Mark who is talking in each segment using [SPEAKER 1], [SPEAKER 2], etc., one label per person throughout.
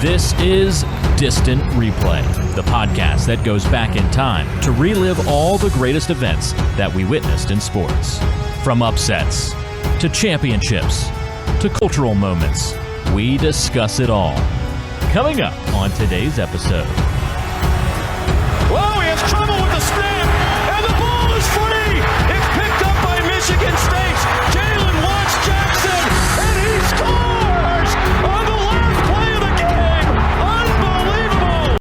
[SPEAKER 1] This is Distant Replay, the podcast that goes back in time to relive all the greatest events that we witnessed in sports. From upsets, to championships, to cultural moments, we discuss it all. Coming up on today's episode.
[SPEAKER 2] Whoa, he has trouble with the snap, and the ball is free! It's picked up by Michigan State's Jaylen Watts-Jackson, and he scores on the last play of the game!
[SPEAKER 3] Unbelievable!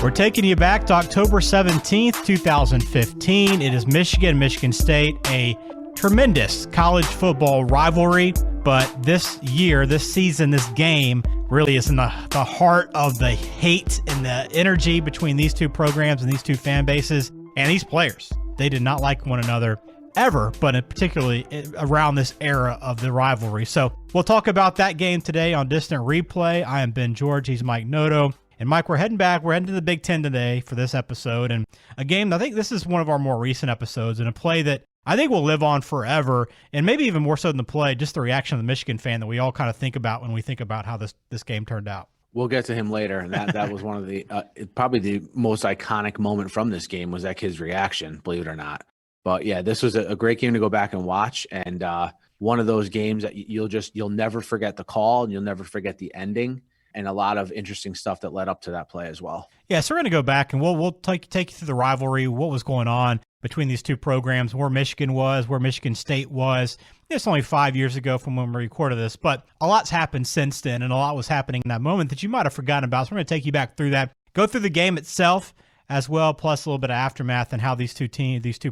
[SPEAKER 3] We're taking you back to October 17th, 2015. It is Michigan State, a tremendous college football rivalry. But this year, this season, this game really is in the heart of the hate and the energy between these two programs and these two fan bases and these players. They did not like one another ever, but particularly around this era of the rivalry. So we'll talk about that game today on Distant Replay. I am Ben George. He's Mike Noto. And Mike, we're heading back. We're heading to the Big Ten today for this episode. And a game, I think this is one of our more recent episodes and a play that I think will live on forever, and maybe even more so than the play, just the reaction of the Michigan fan that we all kind of think about when we think about how this game turned out.
[SPEAKER 4] We'll get to him later, and that was one of the probably the most iconic moment from this game was that kid's reaction, believe it or not. But yeah, this was a great game to go back and watch, and one of those games that you'll never forget the call, and you'll never forget the ending, and a lot of interesting stuff that led up to that play as well. Yeah,
[SPEAKER 3] so we're going to go back, and we'll take you through the rivalry, what was going on between these two programs, where Michigan was, where Michigan State was. It's only 5 years ago from when we recorded this, but a lot's happened since then, and a lot was happening in that moment that you might have forgotten about. So we're going to take you back through that, go through the game itself as well, plus a little bit of aftermath and how these two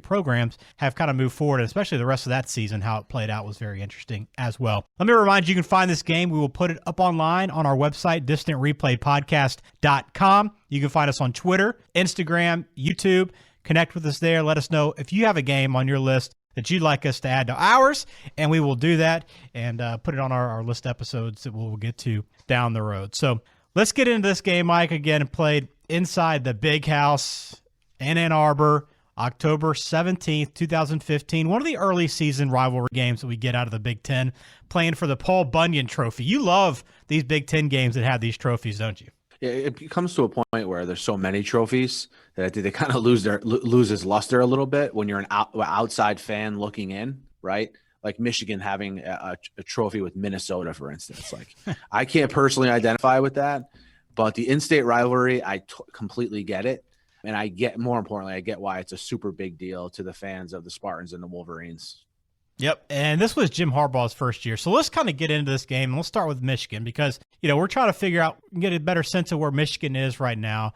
[SPEAKER 3] programs have kind of moved forward, and especially the rest of that season, how it played out was very interesting as well. Let me remind you, you can find this game. We will put it up online on our website, distantreplaypodcast.com. You can find us on Twitter, Instagram, YouTube. Connect with us there. Let us know if you have a game on your list that you'd like us to add to ours, and we will do that and put it on our list episodes that we'll get to down the road. So let's get into this game, Mike. Again, played inside the Big House in Ann Arbor, October 17th, 2015. One of the early season rivalry games that we get out of the Big Ten, playing for the Paul Bunyan Trophy. You love these Big Ten games that have these trophies, don't you?
[SPEAKER 4] Yeah, it comes to a point where there's so many trophies that I think they kind of lose its luster a little bit when you're an outside fan looking in, right? Like Michigan having a trophy with Minnesota, for instance. Like I can't personally identify with that, but the in-state rivalry, I completely get it. And I get why it's a super big deal to the fans of the Spartans and the Wolverines.
[SPEAKER 3] Yep, and this was Jim Harbaugh's first year. So let's kind of get into this game, and let's start with Michigan because, we're trying to figure out, get a better sense of where Michigan is right now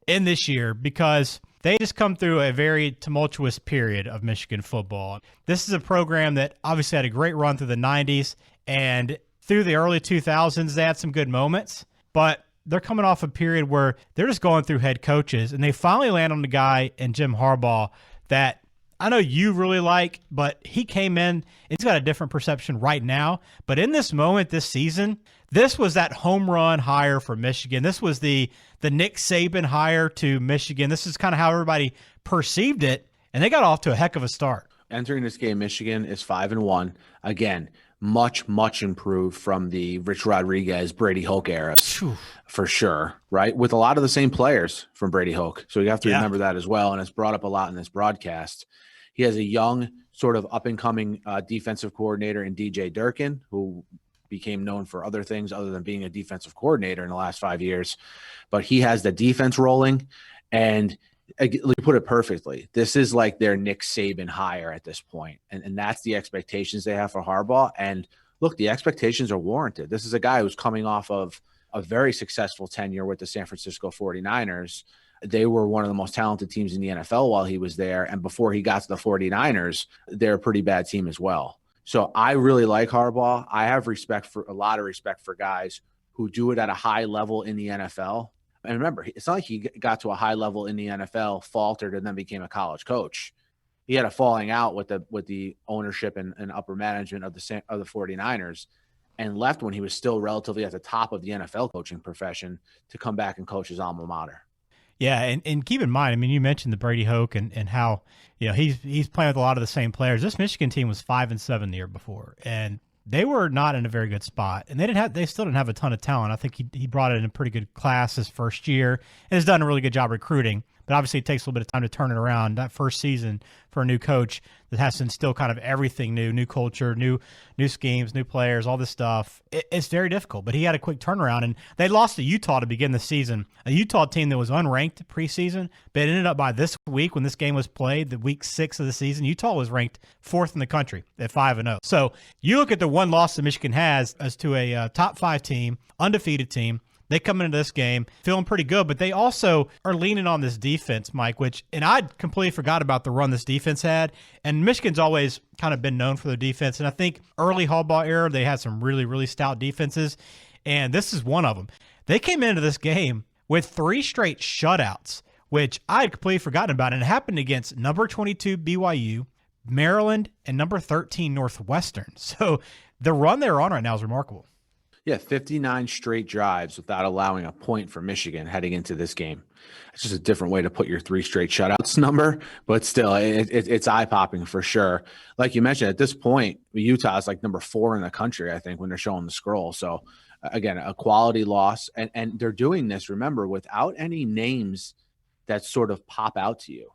[SPEAKER 3] in this year because they just come through a very tumultuous period of Michigan football. This is a program that obviously had a great run through the 90s, and through the early 2000s, they had some good moments, but they're coming off a period where they're just going through head coaches, and they finally land on the guy in Jim Harbaugh that I know you really like, but he came in, and he's got a different perception right now. But in this moment, this season, this was that home run hire for Michigan. This was the Nick Saban hire to Michigan. This is kind of how everybody perceived it, and they got off to a heck of a start.
[SPEAKER 4] Entering this game, Michigan is 5-1. Again, much improved from the Rich Rodriguez, Brady Hoke eras, for sure, right? With a lot of the same players from Brady Hoke. So you have to remember that as well, and it's brought up a lot in this broadcast. He has a young, sort of up-and-coming defensive coordinator in DJ Durkin, who became known for other things other than being a defensive coordinator in the last 5 years. But he has the defense rolling, and you put it perfectly. This is like their Nick Saban hire at this point, and that's the expectations they have for Harbaugh. And look, the expectations are warranted. This is a guy who's coming off of a very successful tenure with the San Francisco 49ers. They were one of the most talented teams in the NFL while he was there. And before he got to the 49ers, they're a pretty bad team as well. So I really like Harbaugh. I have a lot of respect for guys who do it at a high level in the NFL. And remember, it's not like he got to a high level in the NFL, faltered, and then became a college coach. He had a falling out with the ownership and upper management of the 49ers and left when he was still relatively at the top of the NFL coaching profession to come back and coach his alma mater.
[SPEAKER 3] Yeah, and keep in mind, I mean, you mentioned the Brady Hoke and how, he's playing with a lot of the same players. This Michigan team was 5-7 the year before, and they were not in a very good spot, and they still didn't have a ton of talent. I think he brought in a pretty good class his first year and has done a really good job recruiting. But obviously, it takes a little bit of time to turn it around. That first season for a new coach that has to instill kind of everything new culture, new schemes, new players, all this stuff. It's very difficult. But he had a quick turnaround, and they lost to Utah to begin the season. A Utah team that was unranked preseason, but it ended up by this week when this game was played, the week 6 of the season, Utah was ranked 4th in the country at 5-0. So you look at the one loss that Michigan has as to a top 5 team, undefeated team. They come into this game feeling pretty good, but they also are leaning on this defense, Mike, and I'd completely forgot about the run this defense had. And Michigan's always kind of been known for their defense. And I think early Harbaugh era, they had some really, really stout defenses. And this is one of them. They came into this game with 3 straight shutouts, which I had completely forgotten about. And it happened against number 22 BYU, Maryland, and number 13 Northwestern. So the run they're on right now is remarkable.
[SPEAKER 4] Yeah, 59 straight drives without allowing a point for Michigan heading into this game. It's just a different way to put your 3 straight shutouts number, but still, it's eye-popping for sure. Like you mentioned, at this point, Utah is like number 4 in the country, I think, when they're showing the scroll. So, again, a quality loss. And they're doing this, remember, without any names that sort of pop out to you,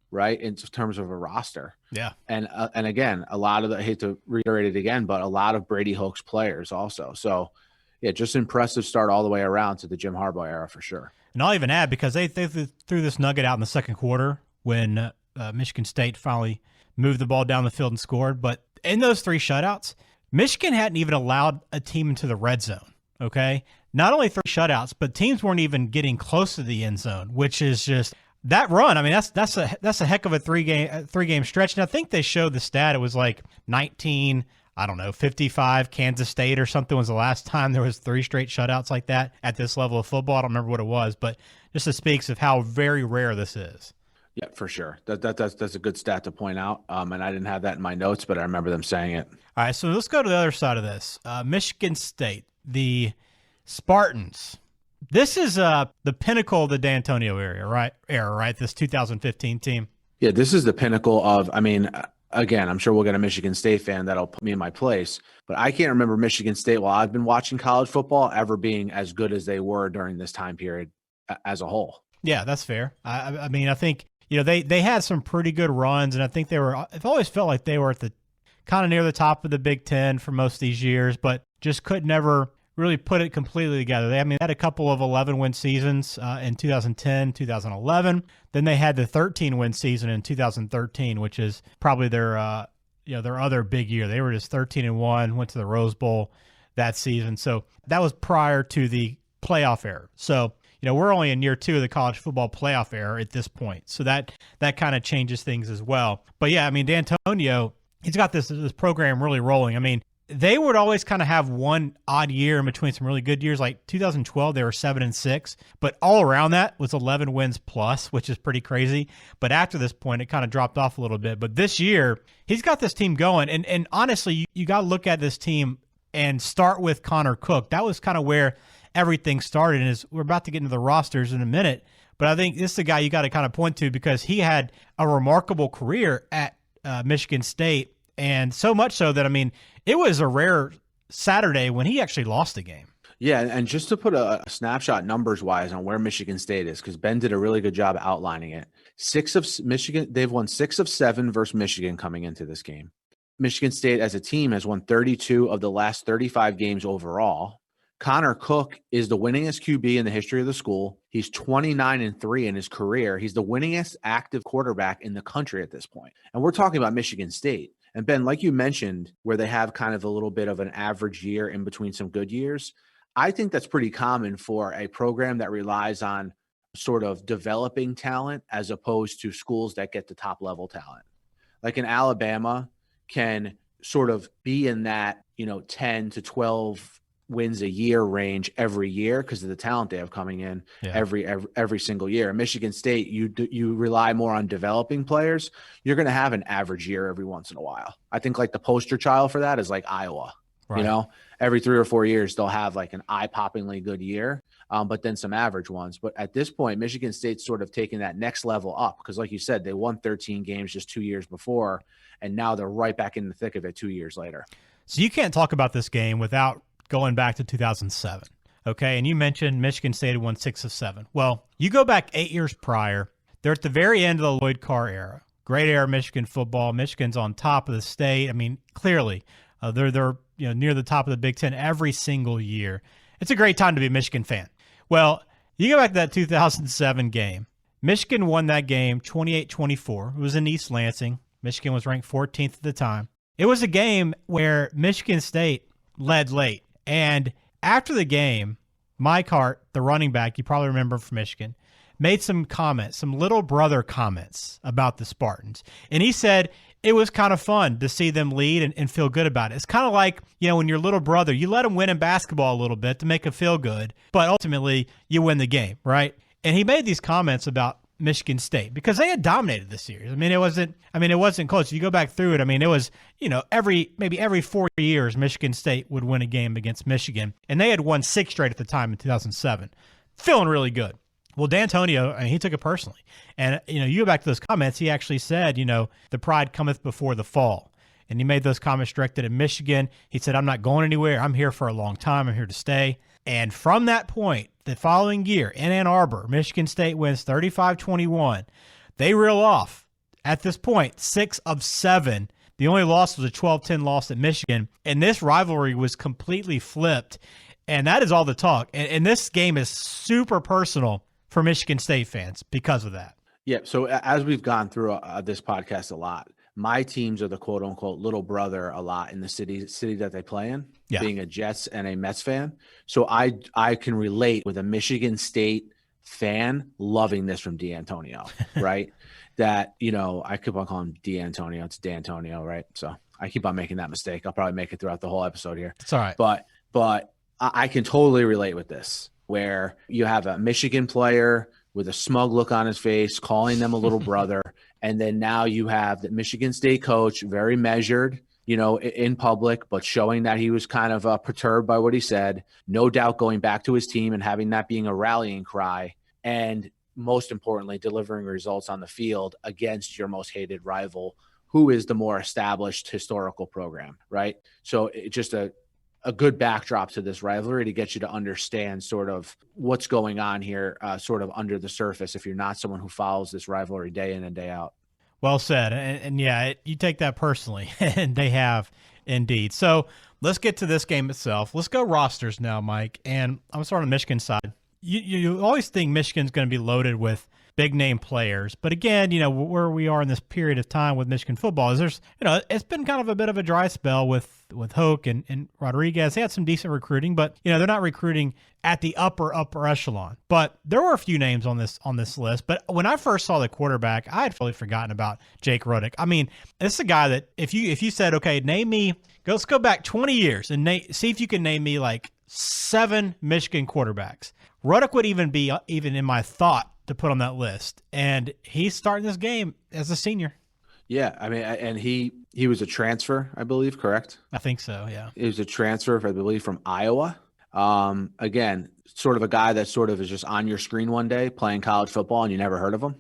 [SPEAKER 4] right, in terms of a roster.
[SPEAKER 3] Yeah.
[SPEAKER 4] And again, a lot of I hate to reiterate it again, but a lot of Brady Hoke's players also. So, yeah, just impressive start all the way around to the Jim Harbaugh era for sure.
[SPEAKER 3] And I'll even add, because they threw this nugget out in the second quarter when Michigan State finally moved the ball down the field and scored. But in those 3 shutouts, Michigan hadn't even allowed a team into the red zone, okay? Not only 3 shutouts, but teams weren't even getting close to the end zone, which is just – that run, I mean, that's a heck of a three game stretch. And I think they showed the stat. It was like 55 Kansas State or something was the last time there was 3 straight shutouts like that at this level of football. I don't remember what it was, but just it speaks of how very rare this is.
[SPEAKER 4] Yeah, for sure. That's a good stat to point out. And I didn't have that in my notes, but I remember them saying it.
[SPEAKER 3] All right, so let's go to the other side of this. Michigan State, the Spartans. This is the pinnacle of the D'Antonio era, right? This 2015 team.
[SPEAKER 4] Yeah, this is the pinnacle of, I mean, again, I'm sure we'll get a Michigan State fan that'll put me in my place, but I can't remember Michigan State while I've been watching college football ever being as good as they were during this time period as a whole.
[SPEAKER 3] Yeah, that's fair. I mean, I think, they had some pretty good runs, and I think I've always felt like they were at the kind of near the top of the Big Ten for most of these years, but just could never really put it completely together. They had a couple of 11-win seasons in 2010, 2011. Then they had the 13-win season in 2013, which is probably their other big year. They were just 13-1, went to the Rose Bowl that season. So that was prior to the playoff era. So, we're only in year 2 of the college football playoff era at this point. So that kind of changes things as well. But yeah, D'Antonio, he's got this program really rolling. They would always kind of have one odd year in between some really good years. Like 2012, they were 7-6, but all around that was 11 wins plus, which is pretty crazy. But after this point, it kind of dropped off a little bit. But this year, he's got this team going. And honestly, you got to look at this team and start with Connor Cook. That was kind of where everything started. And we're about to get into the rosters in a minute. But I think this is the guy you got to kind of point to because he had a remarkable career at Michigan State. And so much so that, it was a rare Saturday when he actually lost the game.
[SPEAKER 4] Yeah, and just to put a snapshot numbers-wise on where Michigan State is, because Ben did a really good job outlining it. They've won 6 of 7 versus Michigan coming into this game. Michigan State as a team has won 32 of the last 35 games overall. Connor Cook is the winningest QB in the history of the school. He's 29-3 in his career. He's the winningest active quarterback in the country at this point. And we're talking about Michigan State. And Ben, like you mentioned, where they have kind of a little bit of an average year in between some good years, I think that's pretty common for a program that relies on sort of developing talent as opposed to schools that get the top level talent. Like in Alabama can sort of be in that, 10 to 12 wins a year range every year because of the talent they have coming in every single year. In Michigan State, you rely more on developing players. You're going to have an average year every once in a while. I think like the poster child for that is like Iowa. You know, every 3 or 4 years, they'll have like an eye-poppingly good year, but then some average ones. But at this point, Michigan State's sort of taking that next level up because, like you said, they won 13 games just 2 years before, and now they're right back in the thick of it 2 years later.
[SPEAKER 3] So you can't talk about this game without going back to 2007, okay? And you mentioned Michigan State had won 6 of 7. Well, you go back 8 years prior. They're at the very end of the Lloyd Carr era. Great era of Michigan football. Michigan's on top of the state. I mean, clearly, they're near the top of the Big Ten every single year. It's a great time to be a Michigan fan. Well, you go back to that 2007 game. Michigan won that game 28-24. It was in East Lansing. Michigan was ranked 14th at the time. It was a game where Michigan State led late. And after the game, Mike Hart, the running back, you probably remember from Michigan, made some comments, some little brother comments about the Spartans. And he said it was kind of fun to see them lead and feel good about it. It's kind of like, when your little brother, you let him win in basketball a little bit to make him feel good, but ultimately you win the game, right? And he made these comments about Michigan State because they had dominated this series. It wasn't close. If you go back through it, it was, every 4 years Michigan State would win a game against Michigan, and they had won 6 straight at the time in 2007. Feeling really good. Well, D'Antonio, he took it personally. And, you go back to those comments, he actually said, the pride cometh before the fall. And he made those comments directed at Michigan. He said, I'm not going anywhere. I'm here for a long time. I'm here to stay. And from that point, the following year in Ann Arbor, Michigan State wins 35-21. They reel off, at this point, 6 of 7. The only loss was a 12-10 loss at Michigan. And this rivalry was completely flipped. And that is all the talk. And this game is super personal for Michigan State fans because of that.
[SPEAKER 4] Yeah. So as we've gone through this podcast a lot, my teams are the quote unquote little brother a lot in the city that they play in, being a Jets and a Mets fan. So I can relate with a Michigan State fan loving this from D'Antonio, right? That, I keep on calling him D'Antonio. It's D'Antonio, right? So I keep on making that mistake. I'll probably make it throughout the whole episode here.
[SPEAKER 3] It's all right.
[SPEAKER 4] But I can totally relate with this, where you have a Michigan player with a smug look on his face, calling them a little brother. And then now you have the Michigan State coach, very measured, in public, but showing that he was kind of perturbed by what he said. No doubt going back to his team and having that being a rallying cry. And most importantly, delivering results on the field against your most hated rival, who is the more established historical program, right? So it's just a good backdrop to this rivalry to get you to understand sort of what's going on here, sort of under the surface, if you're not someone who follows this rivalry day in and day out.
[SPEAKER 3] Well said. And you take that personally, and they have indeed. So let's get to this game itself. Let's go rosters now, Mike. And I'm starting on the Michigan side. You always think Michigan's going to be loaded with big name players. But again, where we are in this period of time with Michigan football is there's, it's been kind of a bit of a dry spell with Hoke and Rodriguez. They had some decent recruiting, but they're not recruiting at the upper echelon. But there were a few names on this list. But when I first saw the quarterback, I had fully forgotten about Jake Rudock. This is a guy that if you said, okay, name me, let's go back 20 years and see if you can name me like 7 Michigan quarterbacks. Rudock would even be in my thought to put on that list. And he's starting this game as a senior.
[SPEAKER 4] Yeah. And he was a transfer, I believe, correct?
[SPEAKER 3] I think so. Yeah.
[SPEAKER 4] He was a transfer, I believe, from Iowa. Again, sort of a guy that sort of is just on your screen one day playing college football and you never heard of him.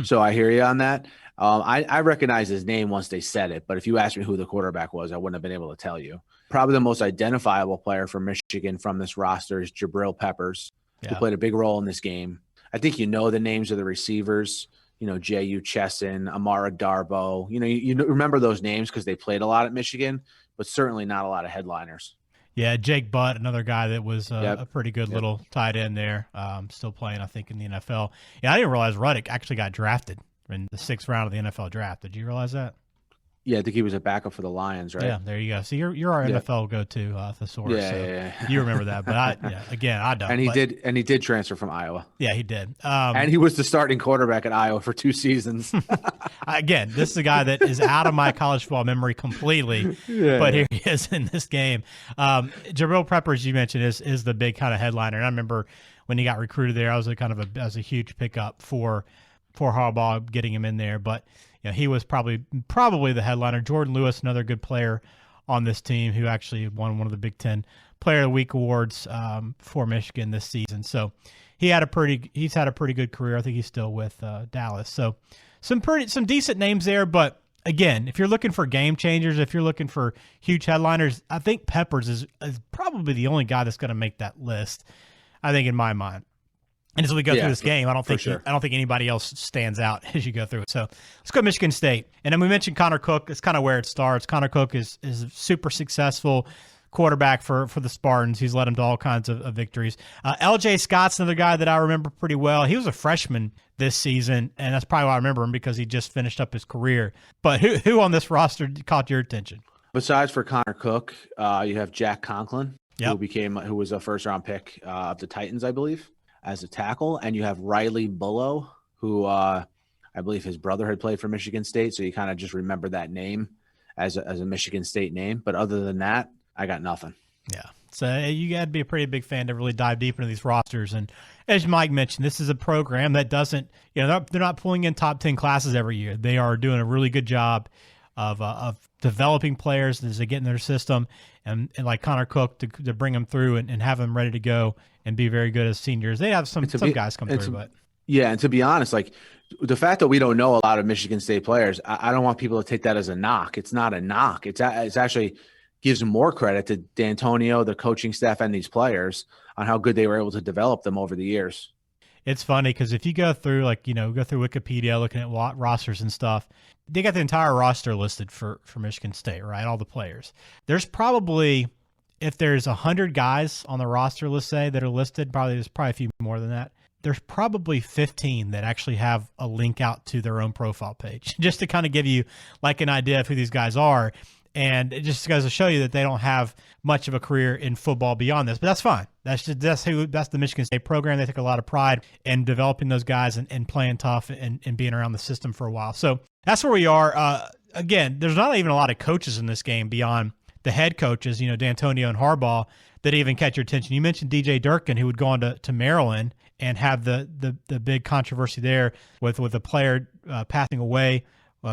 [SPEAKER 4] So I hear you on that. I recognize his name once they said it, but if you asked me who the quarterback was, I wouldn't have been able to tell you. Probably the most identifiable player for Michigan from this roster is Jabril Peppers, who played a big role in this game. I think the names of the receivers, J.U. Chesson, Amara Darbo. You remember those names because they played a lot at Michigan, but certainly not a lot of headliners.
[SPEAKER 3] Yeah, Jake Butt, another guy that was a pretty good little tight end there, still playing, I think, in the NFL. Yeah, I didn't realize Rudock actually got drafted in the 6th round of the NFL draft. Did you realize that?
[SPEAKER 4] Yeah, I think he was a backup for the Lions, right?
[SPEAKER 3] Yeah, there you go. So you're our NFL go-to thesaurus.
[SPEAKER 4] Yeah.
[SPEAKER 3] You remember that, but I don't.
[SPEAKER 4] And he did transfer from Iowa.
[SPEAKER 3] Yeah, he did.
[SPEAKER 4] And he was the starting quarterback at Iowa for 2 seasons.
[SPEAKER 3] Again, this is a guy that is out of my college football memory completely, but here he is in this game. Jabril Peppers, you mentioned, is the big kind of headliner. And I remember when he got recruited there, I was a huge pickup for Harbaugh getting him in there, but he was probably the headliner. Jordan Lewis, another good player on this team who actually won one of the Big Ten Player of the Week awards for Michigan this season. So he's had a pretty good career. I think he's still with Dallas. So some decent names there. But again, if you're looking for game changers, if you're looking for huge headliners, I think Peppers is probably the only guy that's going to make that list, I think, in my mind. And as we go through this game, I don't think anybody else stands out as you go through it. So let's go Michigan State. And then we mentioned Connor Cook. It's kind of where it starts. Connor Cook is super successful quarterback for the Spartans. He's led them to all kinds of victories. LJ Scott's another guy that I remember pretty well. He was a freshman this season, and that's probably why I remember him, because he just finished up his career. But who on this roster caught your attention?
[SPEAKER 4] Besides for Connor Cook, you have Jack Conklin,
[SPEAKER 3] Yep.
[SPEAKER 4] who was a first-round pick of the Titans, I believe, as a tackle. And you have Riley Bullough, who I believe his brother had played for Michigan State, so you kind of just remember that name as a Michigan State name. But other than that, I got nothing.
[SPEAKER 3] Yeah. So you got to be a pretty big fan to really dive deep into these rosters. And as Mike mentioned, this is a program that doesn't, they're not pulling in top 10 classes every year. They are doing a really good job of developing players as they get in their system, and like Connor Cook to bring them through and have them ready to go and be very good as seniors. They have some guys come through, but
[SPEAKER 4] yeah. And to be honest, like the fact that we don't know a lot of Michigan State players, I don't want people to take that as a knock. It's not a knock. It's actually gives more credit to D'Antonio, the coaching staff, and these players on how good they were able to develop them over the years.
[SPEAKER 3] It's funny because if you go through, go through Wikipedia, looking at rosters and stuff, they got the entire roster listed for Michigan State, right? All the players. There's probably, if there's 100 guys on the roster, let's say, that are listed, there's probably a few more than that. There's probably 15 that actually have a link out to their own profile page, just to kind of give you like an idea of who these guys are. And it just goes to show you that they don't have much of a career in football beyond this, but that's fine. That's the Michigan State program. They take a lot of pride in developing those guys and playing tough and being around the system for a while. So that's where we are. Again, there's not even a lot of coaches in this game beyond the head coaches, D'Antonio and Harbaugh, that even catch your attention. You mentioned DJ Durkin, who would go on to Maryland and have the big controversy there with a player passing away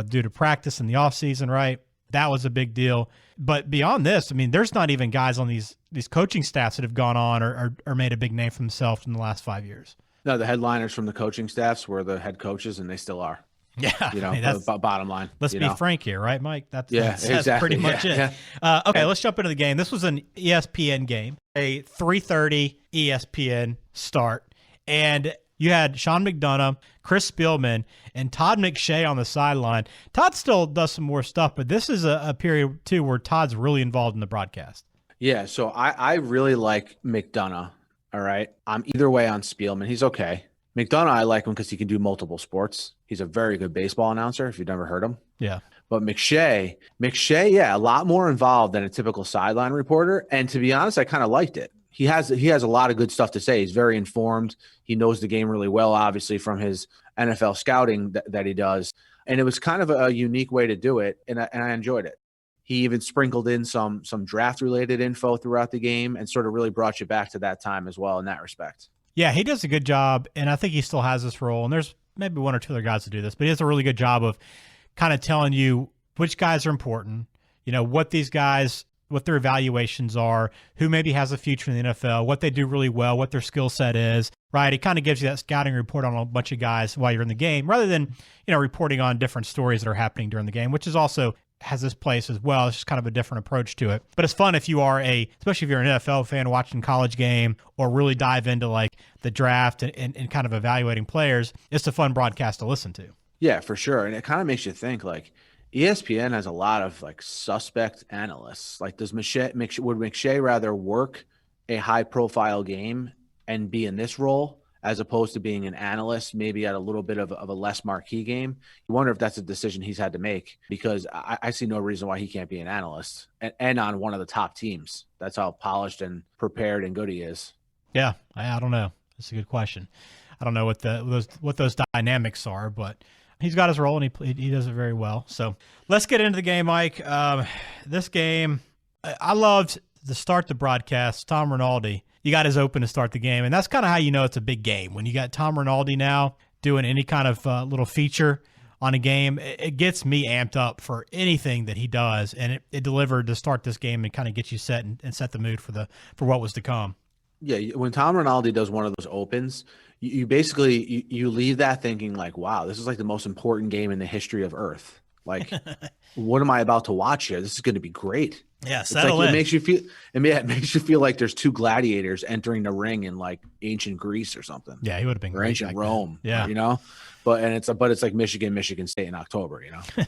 [SPEAKER 3] due to practice in the offseason, right? That was a big deal. But beyond this, I mean, there's not even guys on these coaching staffs that have gone on or made a big name for themselves in the last 5 years.
[SPEAKER 4] No, the headliners from the coaching staffs were the head coaches, and they still are.
[SPEAKER 3] Yeah.
[SPEAKER 4] That's bottom line.
[SPEAKER 3] Let's be frank here, right, Mike? That's
[SPEAKER 4] exactly.
[SPEAKER 3] pretty much it.
[SPEAKER 4] Yeah.
[SPEAKER 3] Okay, let's jump into the game. This was an ESPN game, a 3:30 ESPN start. And you had Sean McDonough, Chris Spielman, and Todd McShay on the sideline. Todd still does some more stuff, but this is a period, too, where Todd's really involved in the broadcast.
[SPEAKER 4] Yeah, so I really like McDonough, all right? I'm either way on Spielman. He's okay. McDonough, I like him because he can do multiple sports. He's a very good baseball announcer, if you've never heard him.
[SPEAKER 3] Yeah.
[SPEAKER 4] But McShay, yeah, a lot more involved than a typical sideline reporter. And to be honest, I kind of liked it. He has a lot of good stuff to say. He's very informed. He knows the game really well, obviously, from his NFL scouting that he does. And it was kind of a unique way to do it, and I enjoyed it. He even sprinkled in some draft-related info throughout the game and sort of really brought you back to that time as well in that respect.
[SPEAKER 3] Yeah, he does a good job, and I think he still has this role. And there's maybe one or two other guys that do this, but he does a really good job of kind of telling you which guys are important, what these guys – what their evaluations are, who maybe has a future in the NFL, what they do really well, what their skill set is, right? He kind of gives you that scouting report on a bunch of guys while you're in the game, rather than, reporting on different stories that are happening during the game, which is also has this place as well. It's just kind of a different approach to it. But it's fun if you are especially if you're an NFL fan watching college game or really dive into like the draft and kind of evaluating players. It's a fun broadcast to listen to.
[SPEAKER 4] Yeah, for sure. And it kind of makes you think like, ESPN has a lot of like suspect analysts. Like, would McShay rather work a high profile game and be in this role as opposed to being an analyst, maybe at a little bit of a less marquee game? You wonder if that's a decision he's had to make, because I see no reason why he can't be an analyst and on one of the top teams. That's how polished and prepared and good he is.
[SPEAKER 3] Yeah, I don't know. That's a good question. I don't know what those dynamics are, but he's got his role, and he does it very well. So let's get into the game, Mike. This game, I loved to start the broadcast. Tom Rinaldi, you got his open to start the game, and that's kind of how you know it's a big game. When you got Tom Rinaldi now doing any kind of little feature on a game, it gets me amped up for anything that he does, and it delivered to start this game and kind of get you set and set the mood for what was to come.
[SPEAKER 4] Yeah, when Tom Rinaldi does one of those opens, you basically you leave that thinking like, wow, this is like the most important game in the history of Earth. Like, what am I about to watch here? This is going to be great.
[SPEAKER 3] Yeah,
[SPEAKER 4] it's like, it makes you feel. It makes you feel like there's two gladiators entering the ring in like ancient Greece or something.
[SPEAKER 3] Yeah, he would have been
[SPEAKER 4] or
[SPEAKER 3] great.
[SPEAKER 4] Ancient Rome.
[SPEAKER 3] Then. Yeah,
[SPEAKER 4] you know. But it's like Michigan State in October. You know.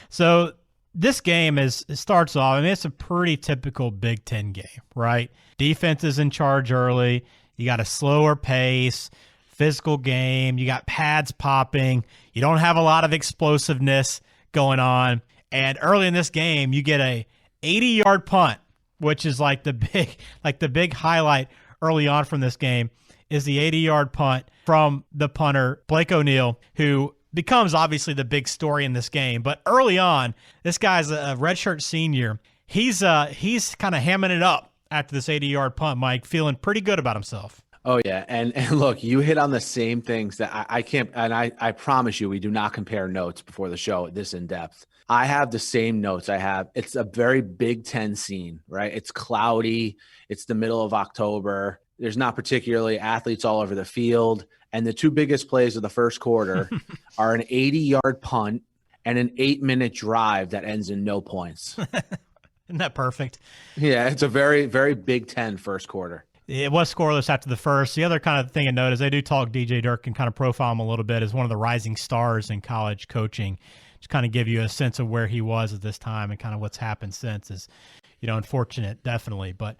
[SPEAKER 3] So this game starts off. I mean, it's a pretty typical Big Ten game, right? Defense is in charge early. You got a slower pace, physical game. You got pads popping. You don't have a lot of explosiveness going on. And early in this game, you get a 80-yard punt, which is like the big highlight early on from this game is the 80-yard punt from the punter, Blake O'Neal, who becomes obviously the big story in this game. But early on, this guy's a redshirt senior. He's kind of hamming it up after this 80-yard punt, Mike, feeling pretty good about himself.
[SPEAKER 4] Oh, yeah. And look, you hit on the same things that I can't – and I promise you we do not compare notes before the show this in depth. I have the same notes I have. It's a very Big Ten scene, right? It's cloudy. It's the middle of October. There's not particularly athletes all over the field. And the two biggest plays of the first quarter are an 80-yard punt and an 8-minute drive that ends in no points.
[SPEAKER 3] Isn't that perfect?
[SPEAKER 4] Yeah, it's a very, very Big Ten first quarter.
[SPEAKER 3] It was scoreless after the first. The other kind of thing to note is they do talk DJ Dirk and kind of profile him a little bit as one of the rising stars in college coaching. Just kind of give you a sense of where he was at this time and kind of what's happened since is, unfortunate, definitely. But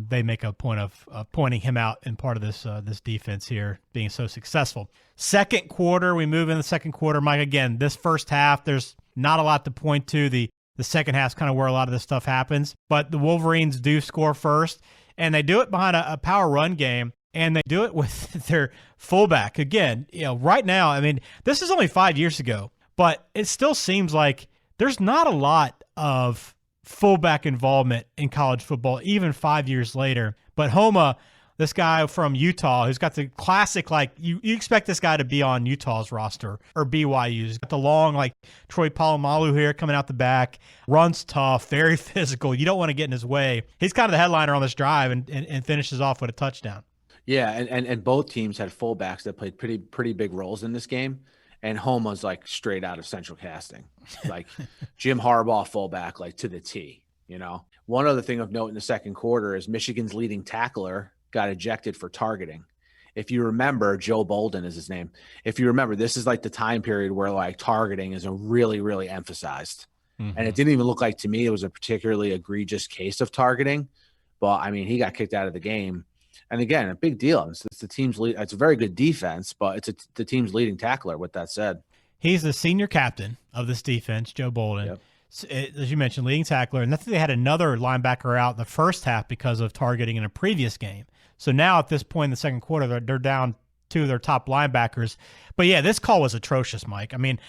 [SPEAKER 3] they make a point of pointing him out in part of this defense here being so successful. Second quarter, we move in the second quarter. Mike, again, this first half, there's not a lot to point to. The second half is kind of where a lot of this stuff happens. But the Wolverines do score first, and they do it behind a power run game, and they do it with their fullback. Again, right now, I mean, this is only 5 years ago, but it still seems like there's not a lot of fullback involvement in college football, even 5 years later. But Homa, this guy from Utah, who's got the classic, like, you expect this guy to be on Utah's roster or BYU's. He's got the long, like, Troy Polamalu here coming out the back, runs tough, very physical. You don't want to get in his way. He's kind of the headliner on this drive and finishes off with a touchdown. Yeah,
[SPEAKER 4] and both teams had fullbacks that played pretty big roles in this game. And Homa's like straight out of Central Casting, like Jim Harbaugh fullback, like to the T, One other thing of note in the second quarter is Michigan's leading tackler got ejected for targeting. If you remember, Joe Bolden is his name. If you remember, this is like the time period where like targeting is a really, really emphasized. Mm-hmm. And it didn't even look like to me it was a particularly egregious case of targeting. But I mean, he got kicked out of the game. And again, a big deal. It's the team's lead. It's a very good defense, but it's the team's leading tackler. With that said,
[SPEAKER 3] he's the senior captain of this defense, Joe Bolden. Yep. As you mentioned, leading tackler. And I think they had another linebacker out in the first half because of targeting in a previous game. So now at this point in the second quarter, they're down two of their top linebackers. But yeah, this call was atrocious, Mike. I mean,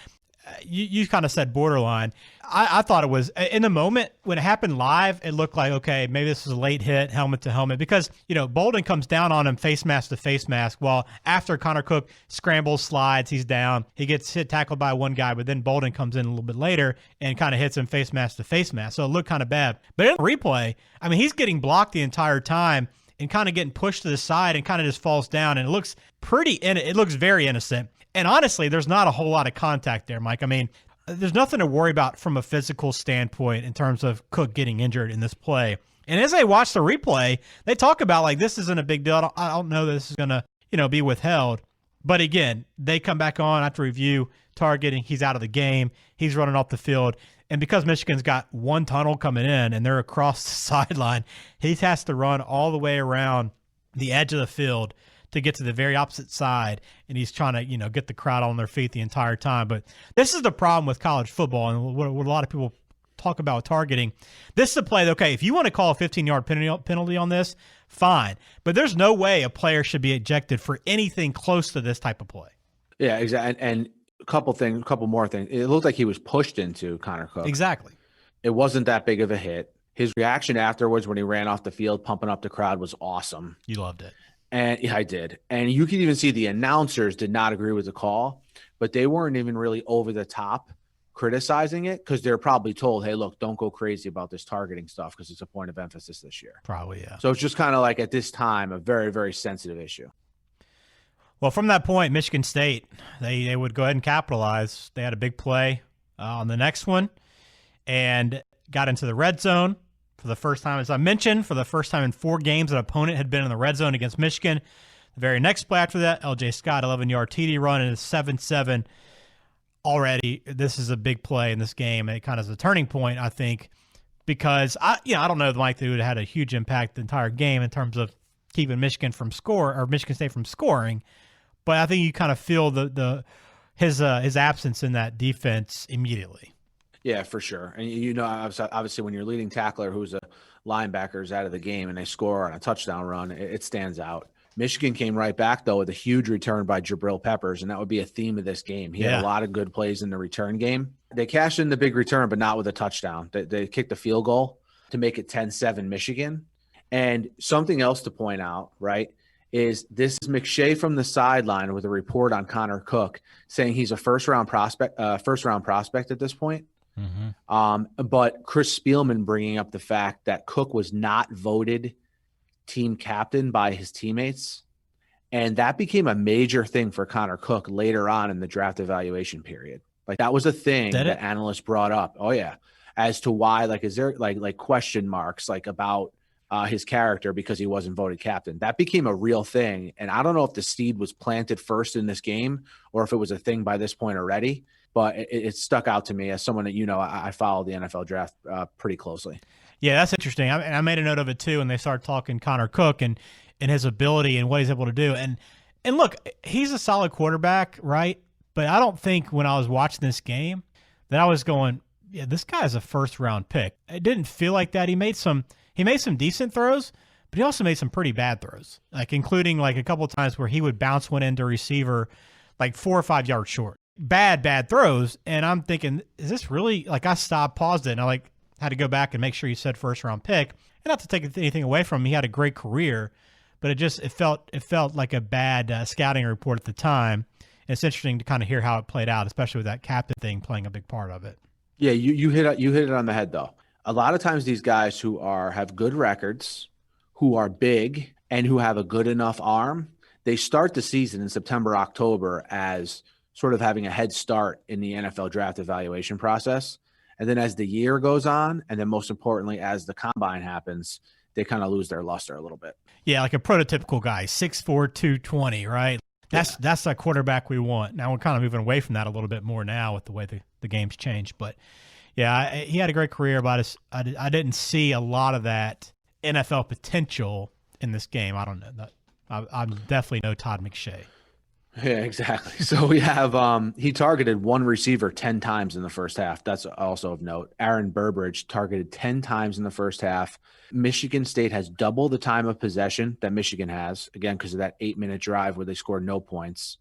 [SPEAKER 3] you kind of said borderline. I thought it was, in the moment when it happened live, it looked like, okay, maybe this is a late hit, helmet to helmet, because, Bolden comes down on him face mask to face mask, while after Connor Cook scrambles, slides, he's down. He gets tackled by one guy, but then Bolden comes in a little bit later and kind of hits him face mask to face mask. So it looked kind of bad. But in the replay, I mean, he's getting blocked the entire time and kind of getting pushed to the side and kind of just falls down. And it looks it looks very innocent. And honestly, there's not a whole lot of contact there, Mike. I mean, there's nothing to worry about from a physical standpoint in terms of Cook getting injured in this play. And as they watch the replay, they talk about, like, this isn't a big deal. I don't know that this is going to, be withheld. But again, they come back on after review, targeting. He's out of the game. He's running off the field. And because Michigan's got one tunnel coming in and they're across the sideline, he has to run all the way around the edge of the field to get to the very opposite side, and he's trying to, get the crowd on their feet the entire time. But this is the problem with college football, and what a lot of people talk about targeting. This is a play that, okay, if you want to call a 15-yard penalty on this, fine. But there's no way a player should be ejected for anything close to this type of play.
[SPEAKER 4] Yeah, exactly. And a couple more things. It looked like he was pushed into Connor Cook.
[SPEAKER 3] Exactly.
[SPEAKER 4] It wasn't that big of a hit. His reaction afterwards when he ran off the field, pumping up the crowd, was awesome.
[SPEAKER 3] You loved it.
[SPEAKER 4] And yeah, I did. And you can even see the announcers did not agree with the call, but they weren't even really over the top criticizing it because they're probably told, hey, look, don't go crazy about this targeting stuff because it's a point of emphasis this year.
[SPEAKER 3] Probably, yeah.
[SPEAKER 4] So it's just kind of like at this time, a very, very sensitive issue.
[SPEAKER 3] Well, from that point, Michigan State, they would go ahead and capitalize. They had a big play on the next one and got into the red zone for the first time. As I mentioned, for the first time in 4 games, an opponent had been in the red zone against Michigan. The very next play after that, L.J. Scott, 11-yard TD run, and a 7-7. Already, this is a big play in this game. It kind of is a turning point, I think, because I don't know, Mike, that it would have had a huge impact the entire game in terms of keeping Michigan State from scoring. But I think you kind of feel his absence in that defense immediately.
[SPEAKER 4] Yeah, for sure. And obviously, when your leading tackler, who's a linebacker, is out of the game and they score on a touchdown run, it stands out. Michigan came right back, though, with a huge return by Jabril Peppers, and that would be a theme of this game. He had a lot of good plays in the return game. They cashed in the big return, but not with a touchdown. They kicked a field goal to make it 10-7 Michigan. And something else to point out, right, is this is McShay from the sideline with a report on Connor Cook saying he's a first-round prospect at this point. Mm-hmm. But Chris Spielman bringing up the fact that Cook was not voted team captain by his teammates, and that became a major thing for Connor Cook later on in the draft evaluation period. Like that was a thing that analysts brought up. Oh yeah, as to why, like, is there like question marks like about his character because he wasn't voted captain? That became a real thing, and I don't know if the seed was planted first in this game or if it was a thing by this point already. But it stuck out to me as someone that I follow the NFL draft pretty closely. Yeah,
[SPEAKER 3] that's interesting. I made a note of it too, and they started talking Connor Cook and his ability and what he's able to do. And look, he's a solid quarterback, right? But I don't think when I was watching this game that I was going, yeah, this guy's a first-round pick. It didn't feel like that. He made some decent throws, but he also made some pretty bad throws, like including like a couple of times where he would bounce one into receiver like 4 or 5 yards short. Bad throws. And I'm thinking, is this really, like, I stopped, paused it, and I had to go back and make sure he said first round pick. And not to take anything away from him, he had a great career, but it felt like a bad scouting report at the time. And it's interesting to kind of hear how it played out, especially with that captain thing playing a big part of it.
[SPEAKER 4] Yeah, you hit it on the head though. A lot of times these guys who have good records, who are big, and who have a good enough arm, they start the season in September, October as sort of having a head start in the NFL draft evaluation process. And then as the year goes on, and then most importantly, as the combine happens, they kind of lose their luster a little bit.
[SPEAKER 3] Yeah, like a prototypical guy, 6'4", 220, right? That's that quarterback we want. Now we're kind of moving away from that a little bit more now with the way the game's changed. But yeah, he had a great career, but I didn't see a lot of that NFL potential in this game. I don't know. I'm definitely no Todd McShay.
[SPEAKER 4] Yeah, exactly. So we have he targeted one receiver 10 times in the first half. That's also of note. Aaron Burbridge targeted 10 times in the first half. Michigan State has double the time of possession that Michigan has, again, because of that 8-minute drive where they scored no points.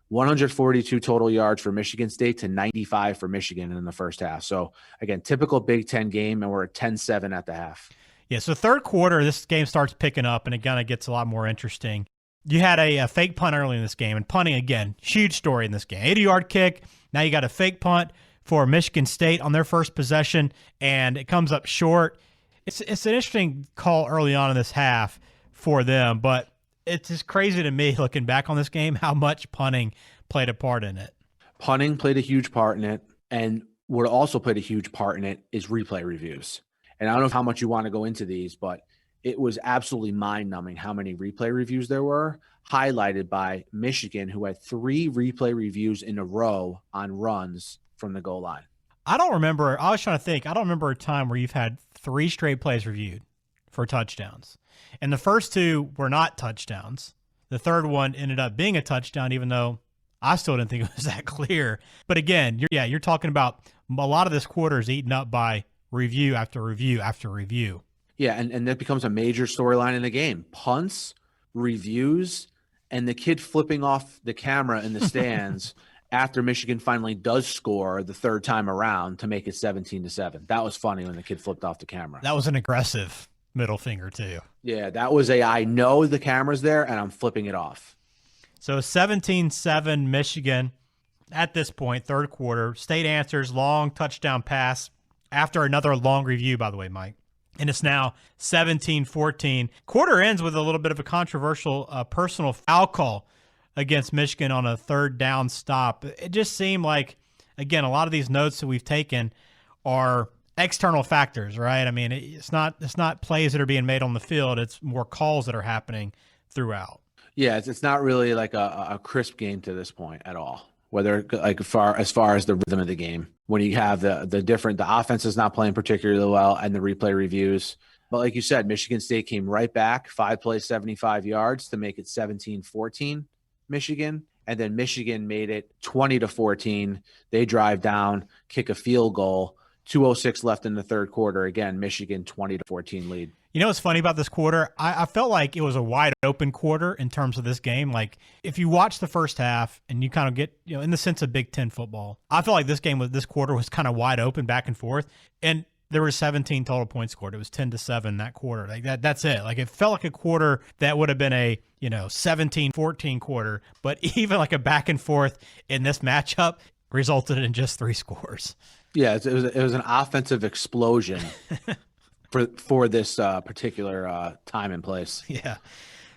[SPEAKER 4] 142 total yards for Michigan State to 95 for Michigan in the first half. So, again, typical Big Ten game, and we're at 10-7 at the half.
[SPEAKER 3] Yeah, so third quarter, this game starts picking up, and it kind of gets a lot more interesting. You had a fake punt early in this game, and punting, again, huge story in this game. 80-yard kick. Now you got a fake punt for Michigan State on their first possession, and it comes up short. It's an interesting call early on in this half for them, but it's just crazy to me looking back on this game how much punting played a part in it.
[SPEAKER 4] Punting played a huge part in it, and what also played a huge part in it is replay reviews. And I don't know how much you want to go into these, but it was absolutely mind-numbing how many replay reviews there were, highlighted by Michigan, who had 3 replay reviews in a row on runs from the goal line.
[SPEAKER 3] I don't remember. I was trying to think. I don't remember a time where you've had 3 straight plays reviewed for touchdowns. And the first 2 were not touchdowns. The third one ended up being a touchdown, even though I still didn't think it was that clear. But again, you're talking about a lot of this quarter is eaten up by review after review after review.
[SPEAKER 4] Yeah, and that becomes a major storyline in the game. Punts, reviews, and the kid flipping off the camera in the stands after Michigan finally does score the third time around to make it 17-7. That was funny when the kid flipped off the camera.
[SPEAKER 3] That was an aggressive middle finger too.
[SPEAKER 4] Yeah, that was I know the camera's there and I'm flipping it off.
[SPEAKER 3] So 17-7 Michigan. at this point, third quarter, State answers, long touchdown pass after another long review, by the way, Mike. And it's now 17-14. Quarter ends with a little bit of a controversial personal foul call against Michigan on a third down stop. It just seemed like, again, a lot of these notes that we've taken are external factors, right? I mean, it's not plays that are being made on the field. It's more calls that are happening throughout.
[SPEAKER 4] Yeah, it's not really like a crisp game to this point at all. Whether like as far as the rhythm of the game, when you have the offense is not playing particularly well and the replay reviews. But like you said, Michigan State came right back, 5 plays, 75 yards to make it 17-14 Michigan. And then Michigan made it 20-14. They drive down, kick a field goal, 2:06 left in the third quarter. Again, Michigan 20-14 lead.
[SPEAKER 3] You know what's funny about this quarter? I felt like it was a wide open quarter in terms of this game. Like if you watch the first half and you kind of get, in the sense of Big Ten football, I felt like this quarter was kind of wide open back and forth. And there were 17 total points scored. It was 10-7 that quarter. Like that's it. Like it felt like a quarter that would have been a, 17-14 quarter, but even like a back and forth in this matchup resulted in just 3 scores.
[SPEAKER 4] Yeah, it was an offensive explosion for this particular time and place.
[SPEAKER 3] Yeah.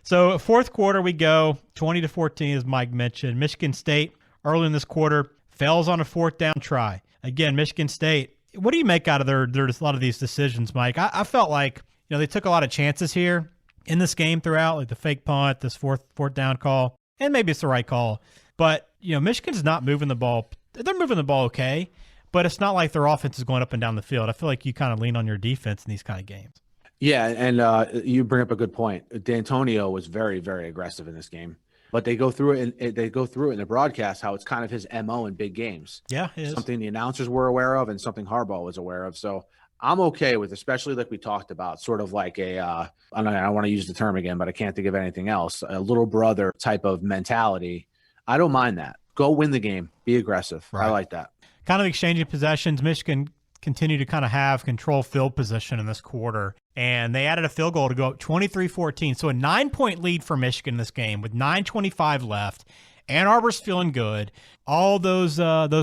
[SPEAKER 3] So fourth quarter we go 20-14, as Mike mentioned. Michigan State early in this quarter fails on a fourth down try. Again, Michigan State. What do you make out of their a lot of these decisions, Mike? I felt like they took a lot of chances here in this game throughout, like the fake punt, this fourth down call, and maybe it's the right call. But Michigan's not moving the ball. They're moving the ball okay, but it's not like their offense is going up and down the field. I feel like you kind of lean on your defense in these kind of games.
[SPEAKER 4] Yeah, and you bring up a good point. D'Antonio was very, very aggressive in this game, but they go through it. In the broadcast how it's kind of his MO in big games.
[SPEAKER 3] Yeah, it is. Something
[SPEAKER 4] the announcers were aware of and something Harbaugh was aware of. So I'm okay with, especially like we talked about, sort of like I don't want to use the term again, but I can't think of anything else. A little brother type of mentality. I don't mind that. Go win the game. Be aggressive. Right. I like that.
[SPEAKER 3] Kind of exchanging possessions. Michigan continued to kind of have control field position in this quarter, and they added a field goal to go up 23-14. So a 9-point lead for Michigan in this game with 9:25 left. Ann Arbor's feeling good. All those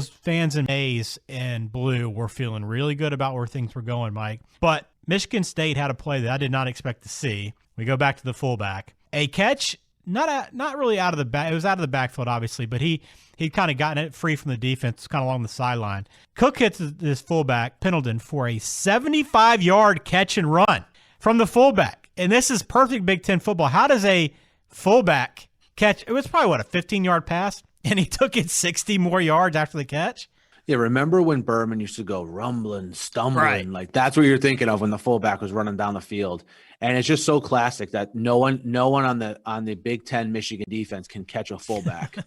[SPEAKER 3] fans in maize and blue were feeling really good about where things were going, Mike. But Michigan State had a play that I did not expect to see. We go back to the fullback. A catch, not really out of the back. It was out of the backfield, obviously, but he'd kind of gotten it free from the defense, kind of along the sideline. Cook hits this fullback, Pendleton, for a 75-yard catch and run from the fullback. And this is perfect Big Ten football. How does a fullback catch? It was probably, a 15-yard pass, and he took it 60 more yards after the catch?
[SPEAKER 4] Yeah, remember when Berman used to go rumbling, stumbling?
[SPEAKER 3] Right.
[SPEAKER 4] Like that's what you're thinking of when the fullback was running down the field. And it's just so classic that no one on the Big Ten Michigan defense can catch a fullback.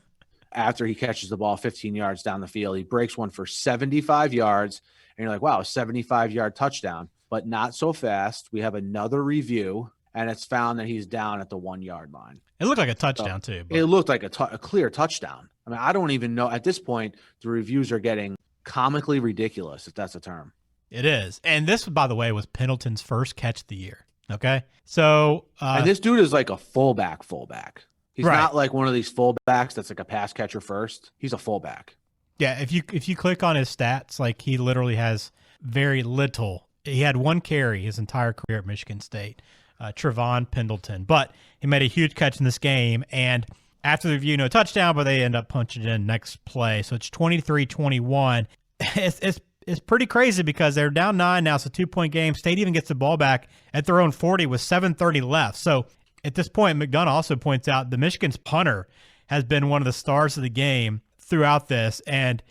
[SPEAKER 4] After he catches the ball 15 yards down the field, he breaks one for 75 yards, and you're like, wow, a 75-yard touchdown. But not so fast. We have another review, and it's found that he's down at the 1-yard line.
[SPEAKER 3] It looked like a touchdown, too. But.
[SPEAKER 4] It looked like a clear touchdown. I mean, I don't even know. At this point, the reviews are getting comically ridiculous, if that's a term.
[SPEAKER 3] It is. And this, by the way, was Pendleton's first catch of the year. Okay? So
[SPEAKER 4] and this dude is like a fullback. He's
[SPEAKER 3] right.
[SPEAKER 4] Not like one of these fullbacks that's like a pass catcher first. He's a fullback.
[SPEAKER 3] Yeah, if you click on his stats, like he literally has very little. He had 1 carry his entire career at Michigan State, Trevon Pendleton. But he made a huge catch in this game, and after the review, no touchdown, but they end up punching it in next play. So it's 23-21. It's pretty crazy because they're down 9 now. It's a 2-point game. State even gets the ball back at their own 40 with 7:30 left. So at this point, McDonough also points out the Michigan's punter has been one of the stars of the game throughout this. And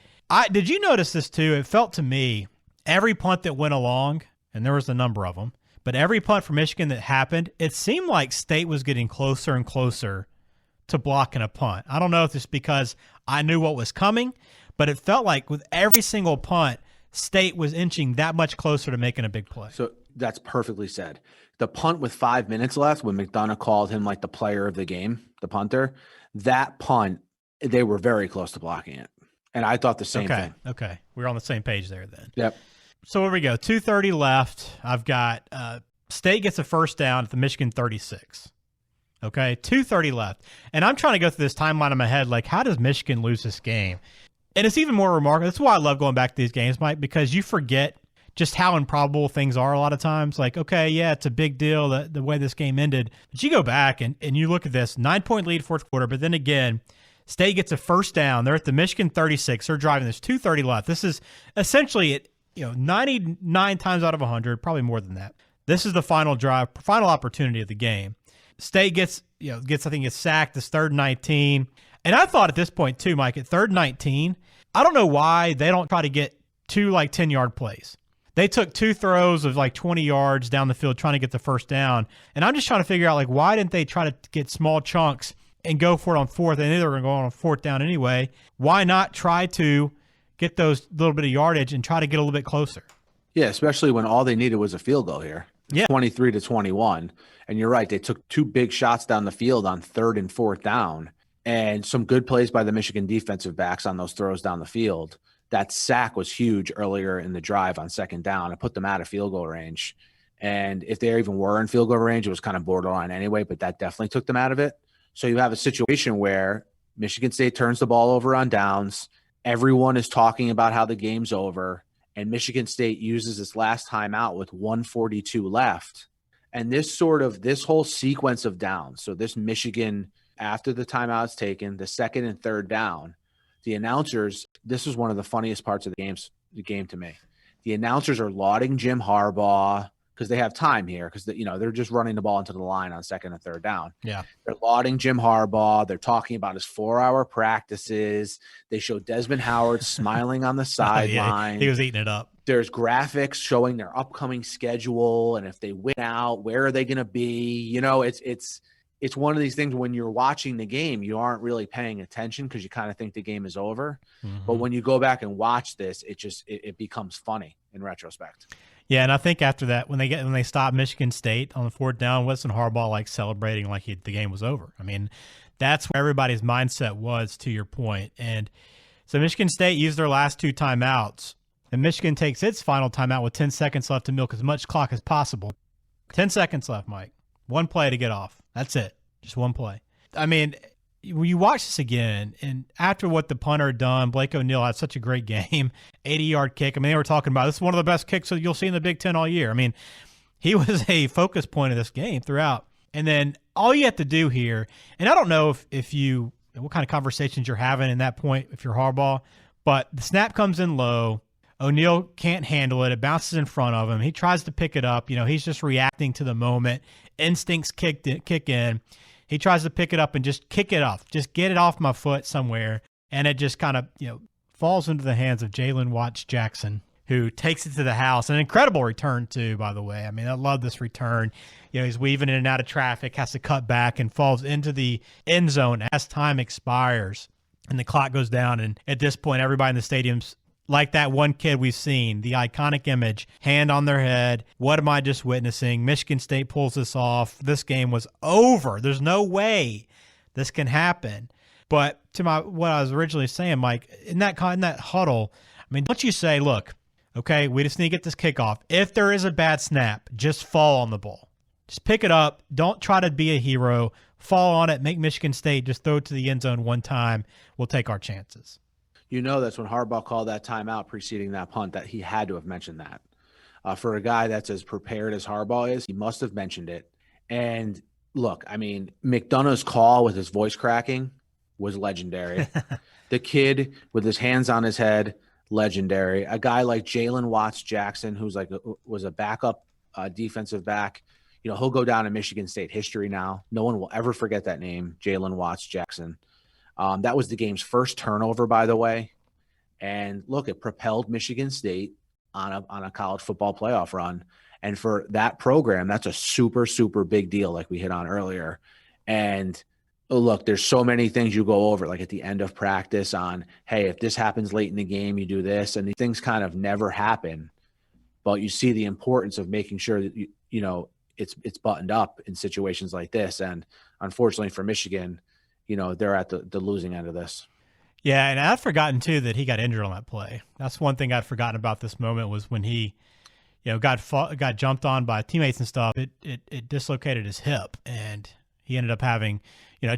[SPEAKER 3] did you notice this too? It felt to me every punt that went along, and there was a number of them, but every punt for Michigan that happened, it seemed like State was getting closer and closer to blocking a punt. I don't know if it's because I knew what was coming, but it felt like with every single punt, State was inching that much closer to making a big play.
[SPEAKER 4] So that's perfectly said. The punt with 5 minutes left, when McDonough called him like the player of the game, the punter, that punt, they were very close to blocking it. And I thought the same thing.
[SPEAKER 3] Okay. We're on the same page there then.
[SPEAKER 4] Yep.
[SPEAKER 3] So here we go. 2:30 left. I've got State gets a first down at the Michigan 36. Okay, 2:30 left. And I'm trying to go through this timeline in my head, like, how does Michigan lose this game? And it's even more remarkable. That's why I love going back to these games, Mike, because you forget just how improbable things are a lot of times. Like, okay, yeah, it's a big deal the way this game ended. But you go back and you look at this 9-point lead fourth quarter, but then again, State gets a first down. They're at the Michigan 36. They're driving. There's 2:30 left. This is essentially 99 times out of 100, probably more than that. This is the final drive, final opportunity of the game. State gets I think gets sacked. It's 3rd and 19. And I thought at this point too, Mike, at 3rd and 19, I don't know why they don't try to get 2 10-yard plays. They took 2 throws of 20 yards down the field trying to get the first down. And I'm just trying to figure out why didn't they try to get small chunks and go for it on 4th? They knew they were going to go on 4th down anyway. Why not try to get those little bit of yardage and try to get a little bit closer?
[SPEAKER 4] Yeah, especially when all they needed was a field goal here.
[SPEAKER 3] Yeah.
[SPEAKER 4] 23-21. And you're right. They took 2 big shots down the field on 3rd and 4th down, and some good plays by the Michigan defensive backs on those throws down the field. That sack was huge earlier in the drive on 2nd down. It put them out of field goal range. And if they even were in field goal range, it was kind of borderline anyway, but that definitely took them out of it. So you have a situation where Michigan State turns the ball over on downs. Everyone is talking about how the game's over, and Michigan State uses its last timeout with 1:42 left. And this whole sequence of downs, so this Michigan, after the timeout's taken, the 2nd and 3rd down, the announcers, this was one of the funniest parts of the game to me. The announcers are lauding Jim Harbaugh because they have time here because they're just running the ball into the line on 2nd and 3rd down.
[SPEAKER 3] Yeah.
[SPEAKER 4] They're lauding Jim Harbaugh. They're talking about his 4-hour practices. They show Desmond Howard smiling on the sideline.
[SPEAKER 3] Yeah, he was eating it up.
[SPEAKER 4] There's graphics showing their upcoming schedule, and if they win out, where are they going to be? It's one of these things when you're watching the game, you aren't really paying attention because you kind of think the game is over. Mm-hmm. But when you go back and watch this, it becomes funny in retrospect.
[SPEAKER 3] Yeah, and I think after that, when they stopped Michigan State on the 4th down, wasn't Harbaugh celebrating the game was over? I mean, that's where everybody's mindset was, to your point. And so Michigan State used their last 2 timeouts, and Michigan takes its final timeout with 10 seconds left to milk as much clock as possible. 10 seconds left, Mike. 1 play to get off. That's it. Just 1 play. I mean, when you watch this again, and after what the punter had done, Blake O'Neal had such a great game, 80-yard kick. I mean, they were talking about this is one of the best kicks that you'll see in the Big Ten all year. I mean, he was a focus point of this game throughout. And then all you have to do here, and I don't know what kind of conversations you're having in that point if you're Harbaugh, but the snap comes in low. O'Neal can't handle it. It bounces in front of him. He tries to pick it up. He's just reacting to the moment. Instincts kick in. He tries to pick it up and just kick it off. Just get it off my foot somewhere. And it just kind of, falls into the hands of Jaylen Watts-Jackson, who takes it to the house. An incredible return, too, by the way. I mean, I love this return. He's weaving in and out of traffic, has to cut back, and falls into the end zone as time expires. And the clock goes down. And at this point, everybody in the stadium's like that one kid we've seen, the iconic image, hand on their head. What am I just witnessing? Michigan State pulls this off. This game was over. There's no way this can happen. But to what I was originally saying, Mike, in that huddle, I mean, don't you say, look, okay, we just need to get this kickoff. If there is a bad snap, just fall on the ball. Just pick it up. Don't try to be a hero. Fall on it. Make Michigan State just throw it to the end zone one time. We'll take our chances.
[SPEAKER 4] That's when Harbaugh called that timeout preceding that punt that he had to have mentioned that. For a guy that's as prepared as Harbaugh is, he must have mentioned it. And look, I mean, McDonough's call with his voice cracking was legendary. The kid with his hands on his head, legendary. A guy like Jaylen Watts-Jackson, who's was a backup defensive back, he'll go down in Michigan State history now. No one will ever forget that name, Jaylen Watts-Jackson. That was the game's first turnover, by the way. And look, it propelled Michigan State on a college football playoff run. And for that program, that's a super, super big deal, like we hit on earlier. And look, there's so many things you go over, like at the end of practice on, hey, if this happens late in the game, you do this. And these things kind of never happen. But you see the importance of making sure that, it's buttoned up in situations like this. And unfortunately for Michigan, they're at the losing end of this.
[SPEAKER 3] Yeah, and I'd forgotten, too, that he got injured on that play. That's one thing I'd forgotten about this moment was when he got jumped on by teammates and stuff. It dislocated his hip, and he ended up having,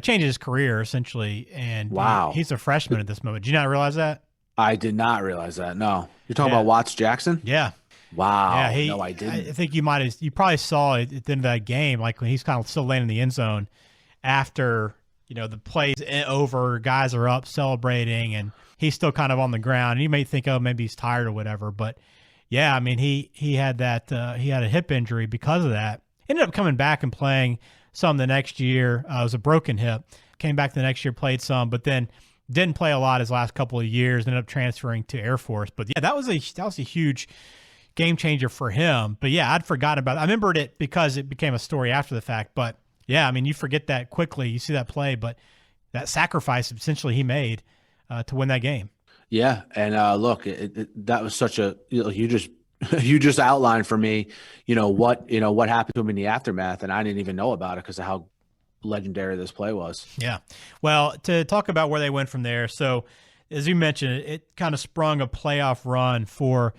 [SPEAKER 3] changed his career, essentially. And
[SPEAKER 4] wow.
[SPEAKER 3] He's a freshman at this moment. Did you not realize that?
[SPEAKER 4] I did not realize that. No. You're talking about Watts-Jackson?
[SPEAKER 3] Yeah.
[SPEAKER 4] Wow.
[SPEAKER 3] Yeah,
[SPEAKER 4] no, I didn't.
[SPEAKER 3] I think you probably saw it at the end of that game, like when he's kind of still laying in the end zone after, the play's over, guys are up celebrating, and he's still kind of on the ground. And you may think, oh, maybe he's tired or whatever. But, yeah, I mean, he had that he had a hip injury because of that. Ended up coming back and playing some the next year. It was a broken hip. Came back the next year, played some, but then didn't play a lot his last couple of years. Ended up transferring to Air Force. But, yeah, that was a huge game changer for him. But yeah, I'd forgotten about it. I remembered it because it became a story after the fact. But yeah, I mean, you forget that quickly. You see that play, but that sacrifice essentially he made to win that game.
[SPEAKER 4] Yeah, and look, that was such a you just outlined for me, what happened to him in the aftermath, and I didn't even know about it because of how legendary this play was.
[SPEAKER 3] Yeah. Well, to talk about where they went from there, so as you mentioned, it kind of sprung a playoff run for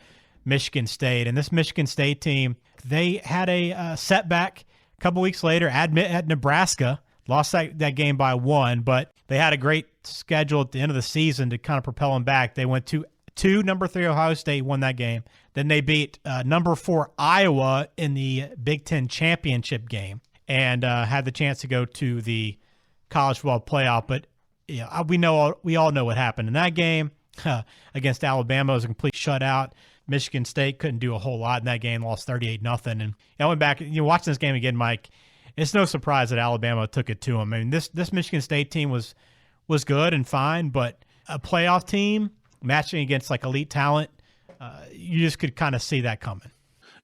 [SPEAKER 3] Michigan State. And this Michigan State team, they had a setback a couple weeks later at Nebraska, lost that game by 1, but they had a great schedule at the end of the season to kind of propel them back. They went to number 3 Ohio State, won that game. Then they beat number 4 Iowa in the Big Ten championship game and had the chance to go to the college football playoff. But we all know what happened in that game against Alabama. It was a complete shutout. Michigan State couldn't do a whole lot in that game, lost 38-0. And I went back, watching this game again, Mike, it's no surprise that Alabama took it to them. I mean, this Michigan State team was good and fine, but a playoff team matching against like elite talent, you just could kind of see that coming.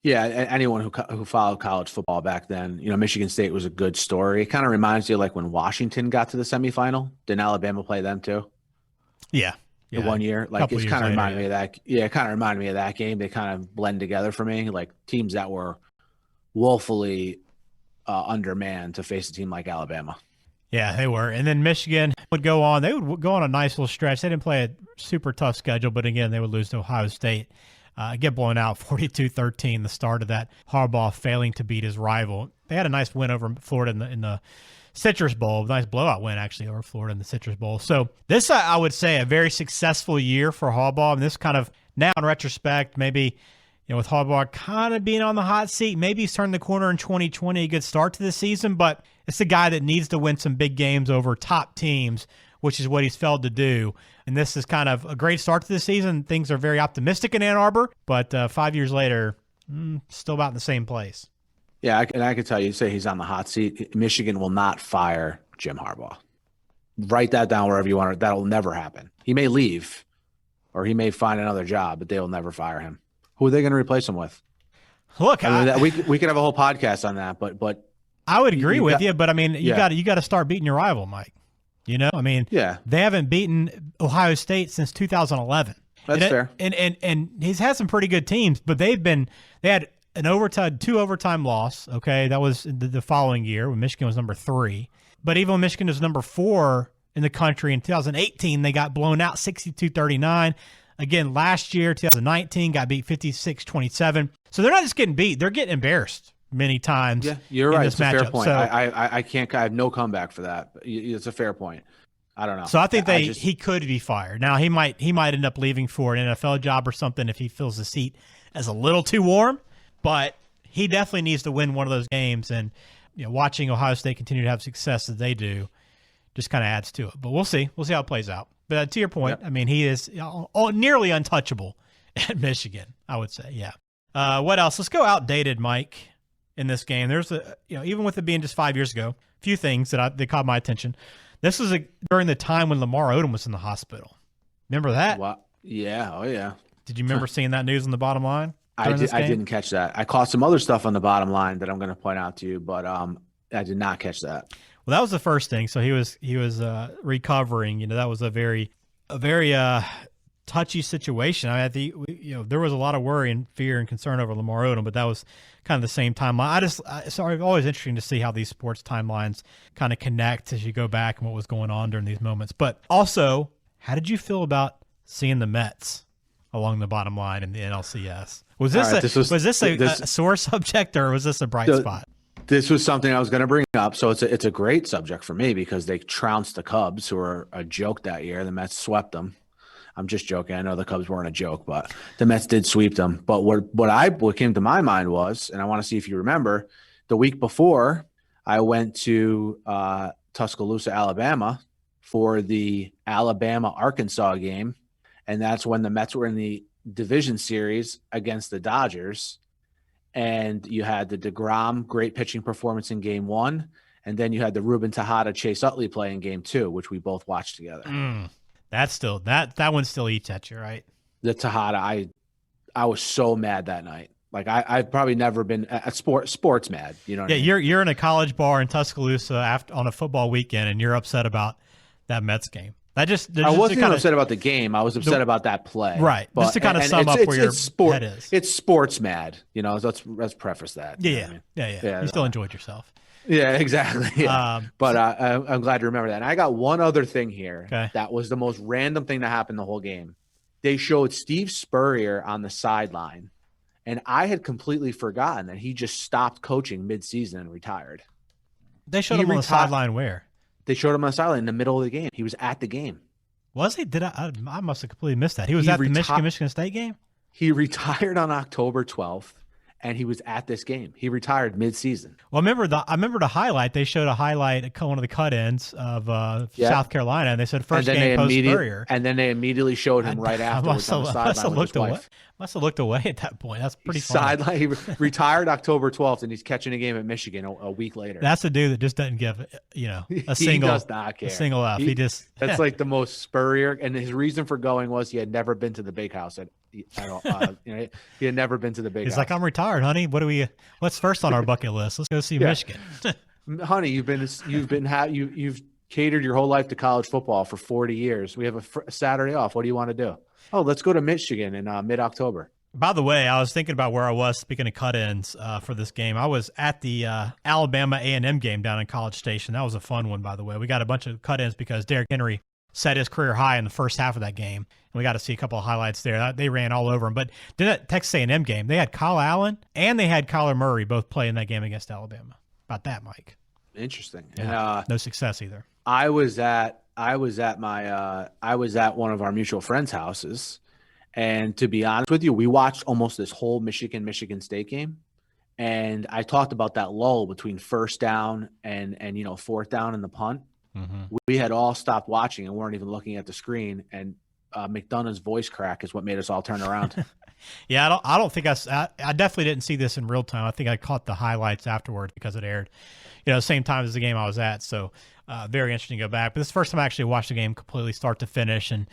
[SPEAKER 4] Yeah, anyone who followed college football back then, Michigan State was a good story. It kind of reminds you like when Washington got to the semifinal. Didn't Alabama play them too?
[SPEAKER 3] Yeah.
[SPEAKER 4] The 1 year, like it's kind of reminded me of that. Yeah, it kind of reminded me of that game. They kind of blend together for me, like teams that were woefully undermanned to face a team like Alabama.
[SPEAKER 3] Yeah, they were. And then Michigan would go on. They would go on a nice little stretch. They didn't play a super tough schedule, but again, they would lose to Ohio State, get blown out 42-13. The start of that, Harbaugh failing to beat his rival. They had a nice win over Florida in the Citrus Bowl, nice blowout win actually over Florida in the Citrus Bowl. So this, I would say, a very successful year for Harbaugh. And this kind of now in retrospect, maybe with Harbaugh kind of being on the hot seat, maybe he's turned the corner in 2020, a good start to the season. But it's a guy that needs to win some big games over top teams, which is what he's failed to do. And this is kind of a great start to the season. Things are very optimistic in Ann Arbor, but 5 years later, still about in the same place.
[SPEAKER 4] Yeah, and I can tell you, say he's on the hot seat. Michigan will not fire Jim Harbaugh. Write that down wherever you want. That'll never happen. He may leave or he may find another job, but they will never fire him. Who are they going to replace him with?
[SPEAKER 3] Look,
[SPEAKER 4] we could have a whole podcast on that, but
[SPEAKER 3] I would agree with you. But I mean, you got to start beating your rival, Mike. I mean, they haven't beaten Ohio State since 2011.
[SPEAKER 4] That's fair.
[SPEAKER 3] And he's had some pretty good teams, but they had an two overtime loss. Okay, that was the following year when Michigan was number 3. But even when Michigan was number 4 in the country in 2018, they got blown out 62-39. Again, last year, 2019, got beat 56-27. So they're not just getting beat; they're getting embarrassed many times.
[SPEAKER 4] Yeah, you're right. It's a fair point.
[SPEAKER 3] So,
[SPEAKER 4] I have no comeback for that. It's a fair point. I don't know.
[SPEAKER 3] So I think he could be fired. Now he might end up leaving for an NFL job or something if he feels the seat as a little too warm. But he definitely needs to win one of those games. And watching Ohio State continue to have success as they do just kind of adds to it. But we'll see. We'll see how it plays out. But to your point, I mean, he is nearly untouchable at Michigan, I would say. Yeah. What else? Let's go outdated, Mike, in this game. There's even with it being just 5 years ago, a few things that caught my attention. This was during the time when Lamar Odom was in the hospital. Remember that?
[SPEAKER 4] Wow. Yeah. Oh, yeah.
[SPEAKER 3] Did you remember seeing that news on the bottom line?
[SPEAKER 4] I didn't catch that. I caught some other stuff on the bottom line that I'm going to point out to you, but I did not catch that.
[SPEAKER 3] Well, that was the first thing. So he was recovering. That was a very touchy situation. I mean, there was a lot of worry and fear and concern over Lamar Odom, but that was kind of the same timeline. It's always interesting to see how these sports timelines kind of connect as you go back and what was going on during these moments. But also, how did you feel about seeing the Mets along the bottom line in the NLCS? Was this a sore subject or was this a bright spot?
[SPEAKER 4] This was something I was going to bring up. So it's a great subject for me because they trounced the Cubs, who were a joke that year. The Mets swept them. I'm just joking. I know the Cubs weren't a joke, but the Mets did sweep them. But what came to my mind was, and I want to see if you remember, the week before I went to Tuscaloosa, Alabama for the Alabama-Arkansas game, and that's when the Mets were in the division series against the Dodgers. And you had the DeGrom great pitching performance in game 1. And then you had the Ruben Tejada, Chase Utley play in game 2, which we both watched together.
[SPEAKER 3] That's still that one still eats at you, right?
[SPEAKER 4] The Tejada, I was so mad that night. Like I've probably never been at sports mad. You know what I mean?
[SPEAKER 3] You're in a college bar in Tuscaloosa on a football weekend, and you're upset about that Mets game. I wasn't
[SPEAKER 4] even upset about the game. I was upset about that play.
[SPEAKER 3] Right. Just to kind of sum up where your head is.
[SPEAKER 4] It's sports mad. You know, let's preface that.
[SPEAKER 3] Yeah. You still enjoyed yourself.
[SPEAKER 4] Yeah, exactly. Yeah. But I'm glad to remember that. And I got one other thing here that was the most random thing that happened the whole game. They showed Steve Spurrier on the sideline, and I had completely forgotten that he just stopped coaching midseason and retired.
[SPEAKER 3] They showed him on the sideline where?
[SPEAKER 4] They showed him on the sideline in the middle of the game. He was at the game.
[SPEAKER 3] Was he? I must have completely missed that. He was at the Michigan State game?
[SPEAKER 4] He retired on October 12th, and he was at this game. He retired mid-season.
[SPEAKER 3] Well, I remember the highlight. They showed a highlight, one of the cut-ins of South Carolina, and they said first game post-Spurrier.
[SPEAKER 4] And then they immediately showed him right afterwards on the sideline with his wife.
[SPEAKER 3] Must have looked away at that point. That's pretty funny.
[SPEAKER 4] Sideline. He retired October 12th, and he's catching a game at Michigan a week later.
[SPEAKER 3] That's the dude that just doesn't give, a single.
[SPEAKER 4] He does not care.
[SPEAKER 3] A single F.
[SPEAKER 4] That's like the most Spurrier. And his reason for going was he had never been to the big house. He had never been to the big house.
[SPEAKER 3] He's like, I'm retired, honey. What's first on our bucket list? Let's go see Michigan.
[SPEAKER 4] Honey, you've catered your whole life to college football for 40 years. We have a Saturday off. What do you want to do? Oh, let's go to Michigan in mid-October.
[SPEAKER 3] By the way, I was thinking about where I was, speaking of cut-ins for this game. I was at the Alabama A&M game down in College Station. That was a fun one, by the way. We got a bunch of cut-ins because Derrick Henry set his career high in the first half of that game. And we got to see a couple of highlights there. They ran all over him. But in that Texas A&M game, they had Kyle Allen and they had Kyler Murray both play in that game against Alabama. About that, Mike.
[SPEAKER 4] Interesting.
[SPEAKER 3] Yeah, no success either.
[SPEAKER 4] I was at one of our mutual friends' houses, and to be honest with you, we watched almost this whole Michigan State game, and I talked about that lull between first down and fourth down in the punt. Mm-hmm. We had all stopped watching and weren't even looking at the screen, and McDonough's voice crack is what made us all turn around.
[SPEAKER 3] Yeah, I don't think I definitely didn't see this in real time. I think I caught the highlights afterwards because it aired, same time as the game I was at. So very interesting to go back. But this is the first time I actually watched the game completely start to finish, and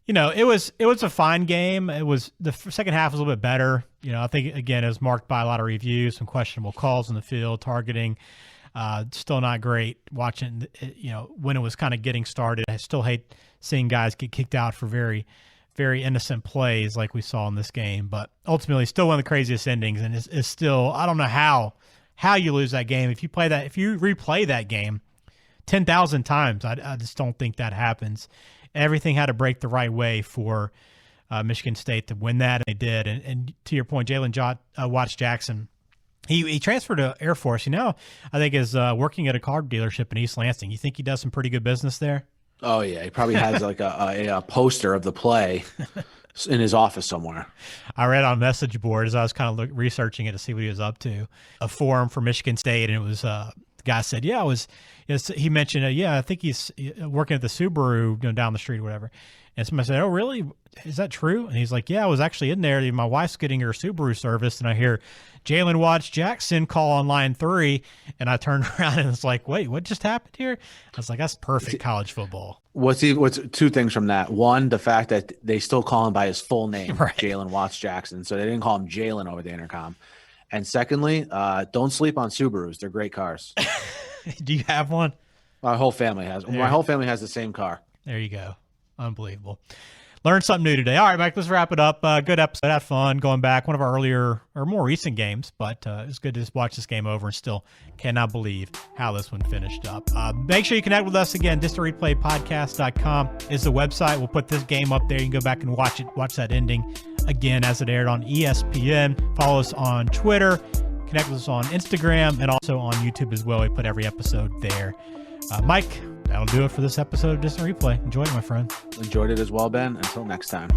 [SPEAKER 3] it was a fine game. It was the second half was a little bit better. I think again it was marked by a lot of reviews, some questionable calls in the field, targeting. Still not great watching. When it was kind of getting started. I still hate seeing guys get kicked out for very, very innocent plays like we saw in this game. But ultimately, still one of the craziest endings, and is still I don't know how you lose that game if you replay that game 10,000 times. I just don't think that happens. Everything had to break the right way for Michigan State to win that, and they did. And to your point, Jaylen Watts-Jackson, he transferred to Air Force. I think is working at a car dealership in East Lansing. You think he does some pretty good business there?
[SPEAKER 4] Oh yeah, he probably has like a poster of the play in his office somewhere. I
[SPEAKER 3] read on message board as I was kind of researching it to see what he was up to. A forum for Michigan State, and it was the guy said, he mentioned, I think he's working at the Subaru down the street or whatever. And somebody said, oh, really? Is that true? And he's like, yeah, I was actually in there. My wife's getting her Subaru service, and I hear Jaylen Watts-Jackson call on line 3, and I turned around and it's like, wait, what just happened here? I was like, that's perfect college football.
[SPEAKER 4] What's two things from that? One, the fact that they still call him by his full name, right. Jaylen Watts-Jackson, so they didn't call him Jaylen over the intercom. And secondly, don't sleep on Subarus. They're great cars.
[SPEAKER 3] Do you have one?
[SPEAKER 4] My whole family has. My whole family has the same car.
[SPEAKER 3] There you go. Unbelievable. Learned something new today. All right, Mike, let's wrap it up. Good episode. Had fun going back. One of our earlier or more recent games, but it's good to just watch this game over and still cannot believe how this one finished up. Make sure you connect with us again. DistantReplayPodcast.com is the website. We'll put this game up there. You can go back and watch it. Watch that ending again as it aired on ESPN. Follow us on Twitter. Connect with us on Instagram and also on YouTube as well. We put every episode there. Mike, that'll do it for this episode of Distant Replay. Enjoy it, my friend.
[SPEAKER 4] Enjoyed it as well, Ben. Until next time.